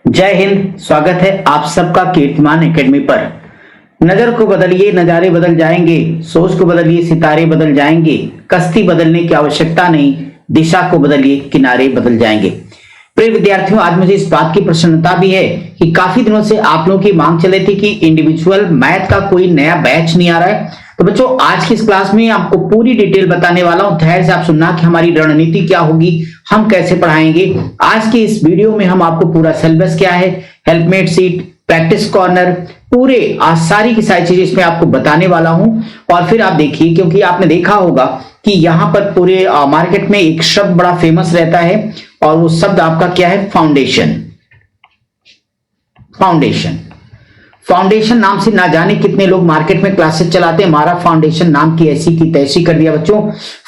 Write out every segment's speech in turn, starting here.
जय हिंद। स्वागत है आप सबका कीर्तिमान एकेडमी पर। नजर को बदलिए, नजारे बदल जाएंगे। सोच को बदलिए, सितारे बदल जाएंगे। कश्ती बदलने की आवश्यकता नहीं, दिशा को बदलिए, किनारे बदल जाएंगे। प्रिय विद्यार्थियों, आज मुझे इस बात की प्रसन्नता भी है कि काफी दिनों से आप लोगों की मांग चली थी कि इंडिविजुअल मैथ का कोई नया बैच नहीं आ रहा है। तो बच्चों, आज की इस क्लास में आपको पूरी डिटेल बताने वाला हूं। धैर्य से आप सुनना कि हमारी रणनीति क्या होगी, हम कैसे पढ़ाएंगे। आज की इस वीडियो में हम आपको पूरा सिलेबस क्या है, हेल्पमेट सीट, प्रैक्टिस कॉर्नर, पूरे आज सारी की सारी चीजें इसमें आपको बताने वाला हूं। और फिर आप देखिए, क्योंकि आपने देखा होगा कि यहां पर पूरे मार्केट में एक शब्द बड़ा फेमस रहता है और वो शब्द आपका क्या है, फाउंडेशन। फाउंडेशन फाउंडेशन नाम से ना जाने कितने लोग मार्केट में क्लासेस चलाते हैं। हमारा फाउंडेशन नाम की ऐसी की तैसी कर दिया बच्चों।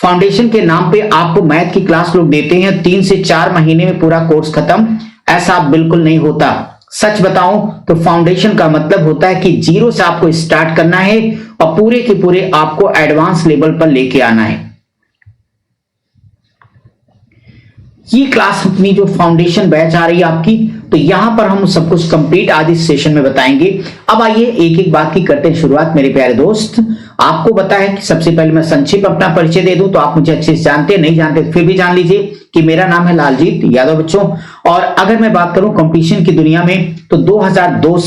फाउंडेशन के नाम पे आपको मैथ की क्लास लोग देते हैं, 3 से 4 महीने में पूरा कोर्स खत्म। ऐसा बिल्कुल नहीं होता। सच बताऊं तो फाउंडेशन का मतलब होता है कि जीरो से आपको स्टार्ट करना है और पूरे के पूरे आपको एडवांस लेवल पर लेके आना है। ये क्लास अपनी जो फाउंडेशन बैच आ रही है आपकी, तो यहां पर हम सब कुछ कंप्लीट आज इस सेशन में बताएंगे। अब आइए एक एक बात की करते हैं शुरुआत। मेरे प्यारे दोस्त, आपको पता है कि सबसे पहले मैं संक्षिप्त अपना परिचय दे दूं, तो आप मुझे अच्छे से जानते हैं, नहीं जानते फिर भी जान लीजिए कि मेरा नाम है लालजीत यादव बच्चों। और अगर मैं बात करूं कंपटीशन की दुनिया में, तो 2002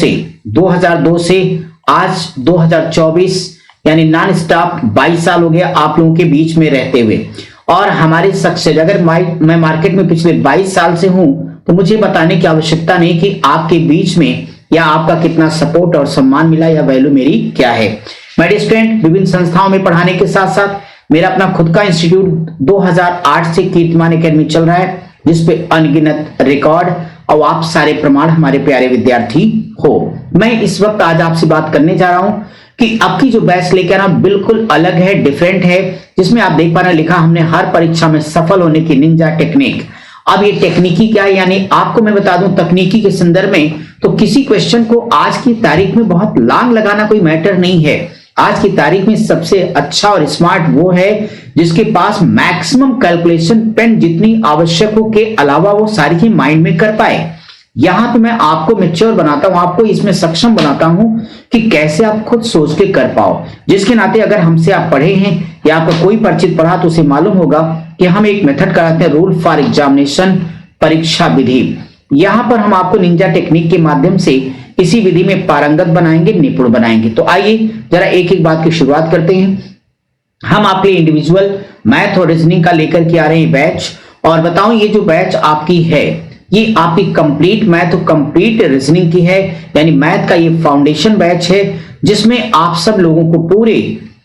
से आज 2024 यानी नॉन स्टॉप 22 साल हो गया आप लोगों के बीच में रहते हुए। और हमारे सक्सेस, अगर मैं मार्केट में पिछले 22 साल से हूं, तो मुझे बताने की आवश्यकता नहीं कि आपके बीच में या आपका कितना सपोर्ट और सम्मान मिला या वैल्यू मेरी क्या है। मेरे स्टूडेंट, विभिन्न संस्थाओं में पढ़ाने के साथ साथ मेरा अपना खुद का इंस्टीट्यूट 2008 से कीर्तिमान एकेडमी चल रहा है, जिसपे अनगिनत रिकॉर्ड और आप सारे प्रमाण हमारे प्यारे विद्यार्थी हो। मैं इस वक्त आज आपसे बात करने जा रहा हूं कि आपकी जो बैच लेकर आना बिल्कुल अलग है, डिफरेंट है, जिसमें आप देख पा रहे हैं लिखा हमने हर परीक्षा में सफल होने की निंजा टेक्निक। अब ये टेक्निकी क्या है, यानी आपको मैं बता दूं तकनीकी के संदर्भ में, तो किसी क्वेश्चन को आज की तारीख में बहुत लांग लगाना कोई मैटर नहीं है। आज की तारीख में सबसे अच्छा और स्मार्ट वो है जिसके पास मैक्सिमम कैलकुलेशन पेन जितनी आवश्यक हो के अलावा वो सारी ही माइंड में कर पाए। यहां पे मैं आपको मैच्योर बनाता हूं, आपको इसमें सक्षम बनाता हूं कि कैसे आप खुद सोच के कर पाओ। जिसके नाते अगर हमसे आप पढ़े हैं या आपका कोई परिचित पढ़ा, तो उसे मालूम होगा कि हम एक मेथड कराते हैं, रूल फॉर एग्जामिनेशन, परीक्षा विधि। यहां पर हम आपको निंजा टेक्निक के माध्यम से इसी विधि में पारंगत बनाएंगे, निपुण बनाएंगे। तो आइए जरा एक एक बात की शुरुआत करते हैं। हम आपके इंडिविजुअल मैथ और रीजनिंग का लेकर के आ रहे हैं बैच। और बताऊं, ये जो बैच आपकी है, ये आपकी कंप्लीट मैथ और कंप्लीट रीजनिंग की है, यानी मैथ का ये फाउंडेशन बैच है, जिसमें आप सब लोगों को पूरे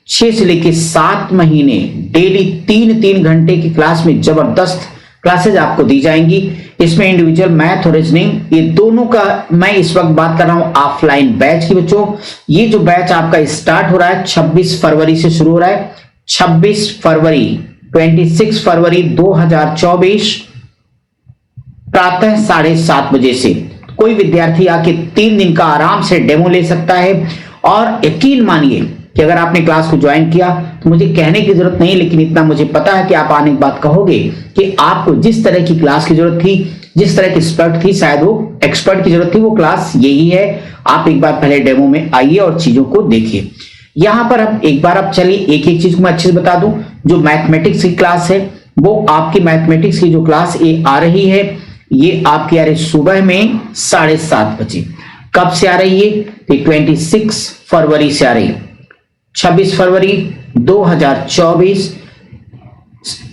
6 से लेकर 7 महीने डेली 3-3 घंटे की क्लास में जबरदस्त क्लासेज आपको दी जाएंगी। इसमें इंडिविजुअल मैथ और रीजनिंग ये दोनों का मैं इस वक्त बात कर रहा हूं ऑफलाइन बैच की बच्चों। ये जो बैच आपका स्टार्ट हो रहा है 26 फरवरी से शुरू हो रहा है। 26 फरवरी 26 फरवरी 2024 प्रातः 7:30 बजे से कोई विद्यार्थी आके 3 दिन का आराम से डेमो ले सकता है। और यकीन मानिए कि अगर आपने क्लास को ज्वाइन किया तो मुझे कहने की जरूरत नहीं, लेकिन इतना मुझे पता है कि आप आने के बाद कहोगे कि आपको जिस तरह की क्लास की जरूरत थी, जिस तरह की एक्सपर्ट थी, शायद वो एक्सपर्ट की जरूरत थी, वो क्लास यही है। आप एक बार पहले डेमो में आइए और चीजों को देखिए। यहां पर अब एक बार आप चलिए एक एक चीज को मैं अच्छे से बता दूं। जो मैथमेटिक्स की क्लास है, वो आपकी मैथमेटिक्स की जो क्लास ये आ रही है, ये आपकी आ रही सुबह में 7:30 बजे। कब से आ रही है? 26 फरवरी से आ रही है, 26 फरवरी 2024,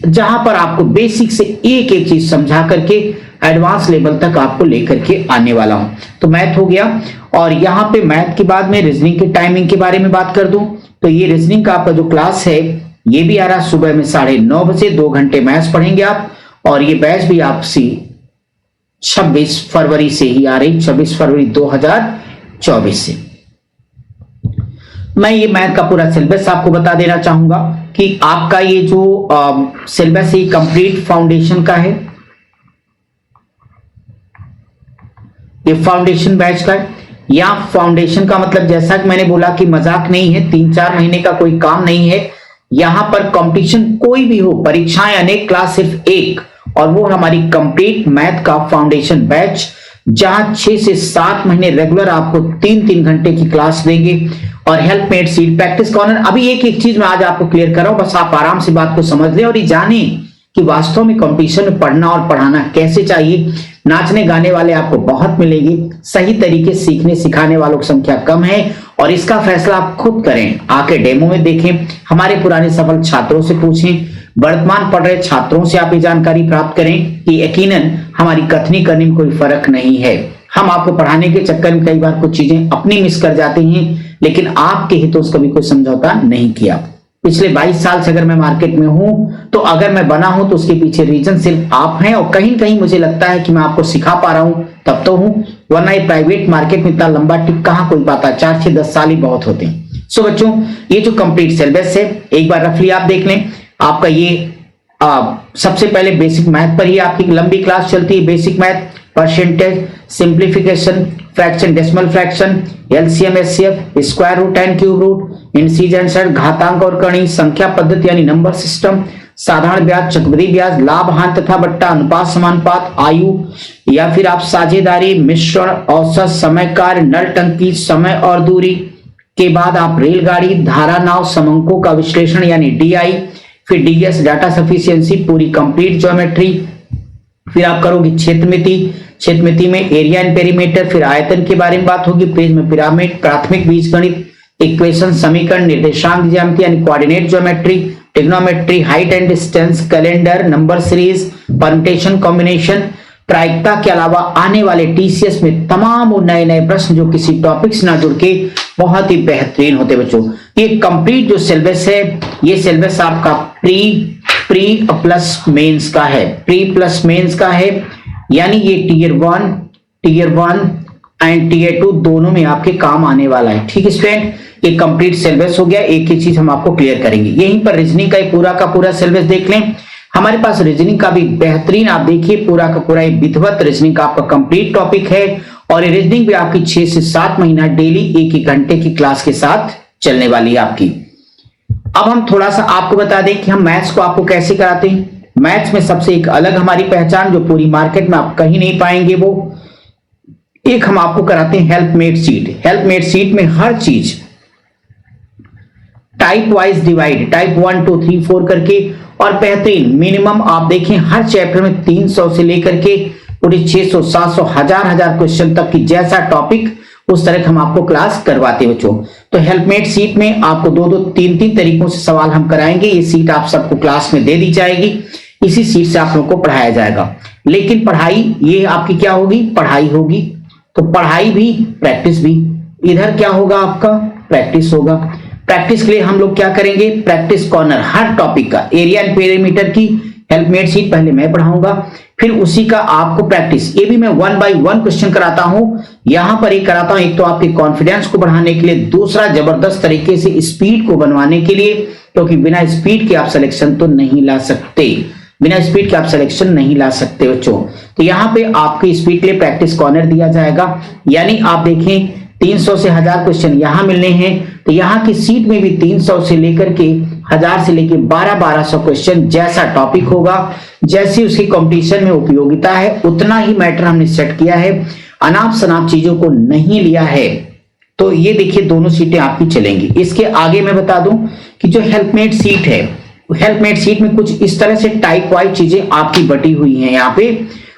जहां पर आपको बेसिक से एक एक चीज समझा करके एडवांस लेवल तक आपको लेकर के आने वाला हूं। तो मैथ हो गया, और यहां पे मैथ के बाद में रीजनिंग की टाइमिंग के बारे में बात कर दूं, तो ये रीजनिंग का आपका जो क्लास है, ये भी आ रहा सुबह में 9:30 बजे। 2 घंटे मैथ्स पढ़ेंगे आप। और ये बैच भी आपसी 26 फरवरी से ही आ रही, 26 फरवरी 2024 से। मैं ये मैथ का पूरा सिलेबस आपको बता देना चाहूंगा कि आपका ये जो सिलेबस है कंप्लीट फाउंडेशन का है, ये फाउंडेशन बैच का है। या फाउंडेशन का मतलब जैसा कि मैंने बोला कि मजाक नहीं है, 3-4 महीने का कोई काम नहीं है। यहां पर कंपटीशन कोई भी हो, परीक्षाएं अनेक, क्लास सिर्फ एक, और वो हमारी कंप्लीट मैथ का फाउंडेशन बैच, जहां 6 से 7 महीने रेगुलर आपको 3-3 घंटे की क्लास देंगे। और हेल्पमेट सीट, प्रैक्टिस कॉर्नर, अभी एक एक चीज मैं आज आपको क्लियर कर रहा हूं, बस आप आराम से बात को समझ लें और ये जाने कि वास्तव में कंपटीशन में पढ़ना और पढ़ाना कैसे चाहिए। नाचने गाने वाले आपको बहुत मिलेंगे, सही तरीके से सीखने सिखाने वालों की संख्या कम है और इसका फैसला आप खुद करें। आके डेमो में देखें, हमारे पुराने सफल छात्रों से पूछें, वर्तमान पढ़ रहे छात्रों से आप ये जानकारी प्राप्त करें कि यकीनन हमारी कथनी करने में कोई फर्क नहीं है। हम आपको पढ़ाने के चक्कर में कई बार कुछ चीजें अपनी मिस कर जाते हैं, लेकिन आपके हितों से कभी कोई समझौता नहीं किया। पिछले 22 साल से अगर मैं मार्केट में हूं तो अगर मैं बना हूं तो उसके पीछे रीजन सिर्फ आप हैं और कहीं कहीं मुझे लगता है कि मैं आपको सिखा पा रहा हूं तब तो हूं, वरना ये प्राइवेट मार्केट में इतना लंबा टिक कहां कोई पाता, 4 से 10 साल ही बहुत होते हैं। सो बच्चों, ये जो कंप्लीट सिलेबस है एक बार रफली आप देख लें। आपका ये सबसे पहले बेसिक मैथ पर ही आपकी लंबी क्लास चलती है। Basic math, percentage, simplification, fraction, decimal fraction, LCM, HCF, square root and cube root, integer answer, घातांक और कणी, संख्या पद्धति यानी नंबर सिस्टम, साधारण ब्याज, चक्रवृद्धि ब्याज, लाभ हानि तथा बट्टा, अनुपात समानुपात, आयु या फिर आप साझेदारी, मिश्रण, औसत, समय कार्य, नल टंकी, समय और दूरी के बाद आप रेलगाड़ी, धारा नाव, समंकों का विश्लेषण यानी डीआई, फिर डीएस, डाटा सफिशिएंसी, पूरी कंप्लीट ज्योमेट्री, फिर आप करोगे क्षेत्रमिति, क्षेत्रमिति में एरिया एंड पेरीमीटर, फिर आयतन के बारे में बात होगी, प्रिज्म, पिरामिड, प्राथमिक बीजगणित, इक्वेशन, समीकरण, निर्देशांक ज्यामिति यानी coordinate geometry, trigonometry, height and distance, calendar, number series, permutation, combination, प्रायिकता के अलावा आने वाले टीसीएस में तमाम नए नए प्रश्न जो किसी टॉपिक से ना जुड़ के बहुत ही बेहतरीन होते बच्चों। ये कंप्लीट जो सिलेबस है, ये सिलेबस आपका प्री प्लस मेंस का है, प्री प्लस मेंस का है, यानी ये टीयर वन एंड टीयर 2 दोनों में आपके काम आने वाला है। ठीक है स्टूडेंट, ये कंप्लीट सिलेबस हो गया। एक ही चीज हम आपको क्लियर करेंगे, यहीं पर रीजनिंग का पूरा का पूरा सिलेबस देख लें। हमारे पास रीजनिंग का भी बेहतरीन, आप देखिए पूरा का पूरा विधिवत रीजनिंग का आपका कंप्लीट टॉपिक है और ये रीजनिंग भी आपकी 6 से 7 महीना डेली 1-1 घंटे की क्लास के साथ चलने वाली है आपकी। अब हम थोड़ा सा आपको बता दें कि हम मैथ्स को आपको कैसे कराते हैं। मैथ्स में सबसे एक अलग हमारी पहचान जो पूरी मार्केट में आप कहीं नहीं पाएंगे, वो एक हम आपको कराते हैं हेल्पमेट सीट। हेल्पमेट सीट में हर चीज टाइप वाइज डिवाइड, टाइप 1 2 3 4 करके, और बेहतरीन मिनिमम आप देखें हर चैप्टर में 300 से लेकर के पूरे 600 700 हजार क्वेश्चन तक की जैसा टॉपिक उस तरह हम आपको क्लास करवाते बच्चों। तो हेल्पमेट सीट में आपको 2-2 3-3 तरीकों से सवाल हम कराएंगे। ये सीट आप सबको क्लास में दे दी जाएगी, इसी सीट से आप लोगों को पढ़ाया जाएगा। लेकिन पढ़ाई ये आपकी क्या होगी, पढ़ाई होगी, तो पढ़ाई भी प्रैक्टिस भी। इधर क्या होगा आपका, प्रैक्टिस होगा। प्रैक्टिस के लिए हम लोग क्या करेंगे, प्रैक्टिस कॉर्नर हर टॉपिक का, एरिया एंड पेरीमीटर की हेल्पमेट सीट पहले मैं पढ़ाऊंगा, फिर उसी का आपको प्रैक्टिस, ये भी मैं 1 by 1 क्वेश्चन कराता हूं। यहां पर एक कराता हूं, एक तो आपके कॉन्फिडेंस को बढ़ाने के लिए, दूसरा जबरदस्त तरीके से स्पीड को बनवाने के लिए, क्योंकि बिना स्पीड के आप सिलेक्शन तो नहीं ला सकते, बिना स्पीड के आप सिलेक्शन नहीं ला सकते बच्चों। तो यहाँ पे आपकी स्पीड के लिए प्रैक्टिस कॉर्नर दिया जाएगा, यानी आप देखें 300 से 1000 क्वेश्चन यहां मिलने हैं, तो यहां की सीट में भी 300 से लेकर के 1000 से लेकर 1200 क्वेश्चन जैसा टॉपिक होगा, जैसी उसकी कंपटीशन में उपयोगिता है उतना ही मैटर हमने सेट किया है, अनाप शनाप चीजों को नहीं लिया है। तो ये देखिए दोनों सीटें आपकी चलेंगी। इसके आगे मैं बता दूं कि जो हेल्पमेट सीट है, हेल्पमेट सीट में कुछ इस तरह से टाइप वाइज चीजें आपकी बटी हुई हैं यहाँ पे।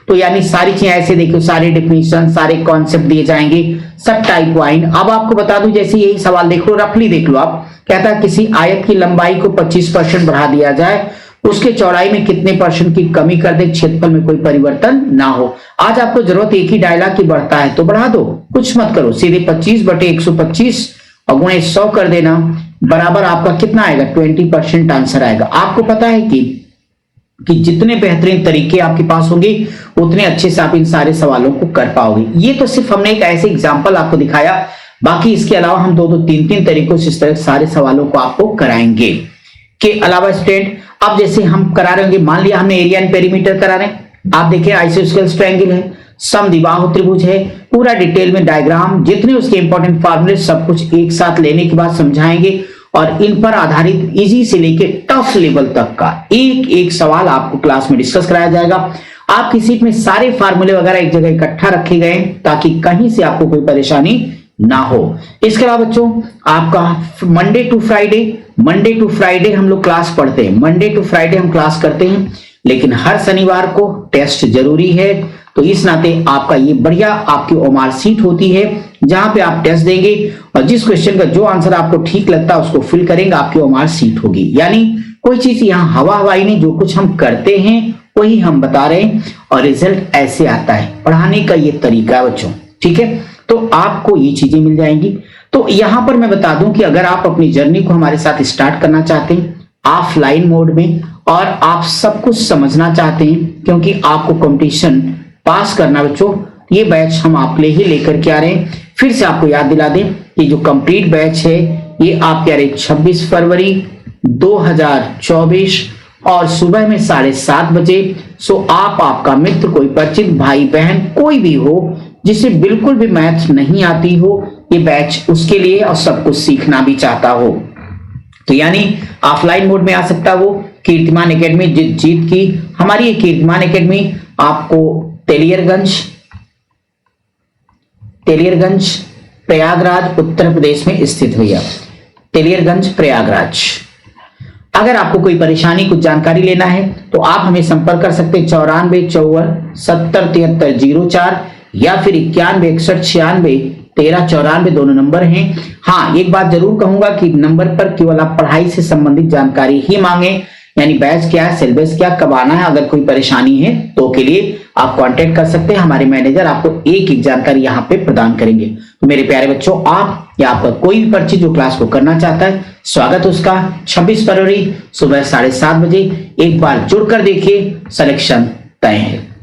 तो यानी सारी चीजें ऐसे देखो, सारे डिफिनीशन, सारे कॉन्सेप्ट दिए जाएंगे, सब टाइप वाइन। अब आपको बता दूं, जैसे यही सवाल देख लो, रफली देख लो आप, कहता है किसी आयत की लंबाई को 25% बढ़ा दिया जाए, उसके चौड़ाई में कितने % की कमी कर दे, क्षेत्रफल में कोई परिवर्तन ना हो। आज आपको जरूरत एक ही डायलॉग की बढ़ता है तो बढ़ा दो, कुछ मत करो, सीधे 25/125 और गुणे 100 कर देना, बराबर आपका कितना आएगा, 20% आंसर आएगा। आपको पता है कि जितने बेहतरीन तरीके आपके पास होंगे उतने अच्छे से आप इन सारे सवालों को कर पाओगे। ये तो सिर्फ हमने एक ऐसे एग्जांपल आपको दिखाया, बाकी इसके अलावा हम 2-2 3-3 तरीकों से इस तरह सारे सवालों को आपको कराएंगे। के अलावा स्टूडेंट, अब जैसे हम करा रहे होंगे, मान लिया हमने एरिया एंड पेरीमीटर करा रहे हैं, आप देखिए आइसोस्केलेस ट्रायंगल है, समद्विबाहु त्रिभुज है, पूरा डिटेल में डायग्राम, जितने उसके इंपॉर्टेंट फार्मूले सब कुछ एक साथ लेने के बाद समझाएंगे और इन पर आधारित इजी से लेके टफ लेवल तक का एक एक सवाल आपको क्लास में डिस्कस कराया जाएगा। आपकी सीट में सारे फार्मूले वगैरह एक जगह इकट्ठा रखे गए ताकि कहीं से आपको कोई परेशानी ना हो। इसके अलावा बच्चों आपका मंडे टू फ्राइडे हम लोग क्लास पढ़ते हैं, मंडे टू फ्राइडे हम क्लास करते हैं, लेकिन हर शनिवार को टेस्ट जरूरी है। तो इस नाते आपका ये बढ़िया आपकी ओमार सीट होती है जहां पे आप टेस्ट देंगे और जिस क्वेश्चन का जो आंसर आपको ठीक लगता है उसको फिल करेंगे, आपकी ओमार सीट होगी। यानी कोई चीज यहाँ हवा हवाई नहीं, जो कुछ हम करते हैं वही हम बता रहे हैं और रिजल्ट ऐसे आता है। पढ़ाने का ये तरीका है बच्चों, ठीक है। तो आपको ये चीजें मिल जाएंगी। तो यहां पर मैं बता दूं कि अगर आप अपनी जर्नी को हमारे साथ स्टार्ट करना चाहते हैं ऑफलाइन मोड में और आप सब कुछ समझना चाहते हैं, क्योंकि आपको कंपटीशन पास करना बच्चों, ये बैच हम आप लिए ही लेकर के आ रहे हैं। फिर से आपको याद दिला दें कि जो कंप्लीट बैच है ये आपके आ रहे 26 फरवरी 2024 और सुबह में 7:30 बजे। सो आप, आपका मित्र, कोई परिचित भाई बहन कोई भी हो जिसे बिल्कुल भी मैथ नहीं आती हो, ये बैच उसके लिए और सब कुछ सीखना भी चाहता हो। तो यानी ऑफलाइन मोड में आ सकता है वो कीर्तिमान एकेडमी जीत की। हमारी ये कीर्तिमान एकेडमी आपको तेलियरगंज प्रयागराज उत्तर प्रदेश में स्थित हुई है। तेलियरगंज प्रयागराज। अगर आपको कोई परेशानी, कुछ जानकारी लेना है तो आप हमें संपर्क कर सकते हैं 94 54 70 73 04 या फिर 91 61 96 13 94 दोनों नंबर हैं। हाँ, एक बात जरूर कहूंगा कि नंबर पर केवल आप पढ़ाई से संबंधित जानकारी ही मांगे, यानी बैच क्या है, सिलेबस क्या, कब आना है, अगर कोई परेशानी है तो के लिए आप कांटेक्ट कर सकते हैं। हमारे मैनेजर आपको एक एक जानकारी यहाँ पे प्रदान करेंगे। तो मेरे प्यारे बच्चों, आप या आपका कोई भी परिचित जो क्लास को करना चाहता है, स्वागत उसका 26 फरवरी सुबह 7:30 बजे। एक बार जुड़कर देखिए, सिलेक्शन तय है।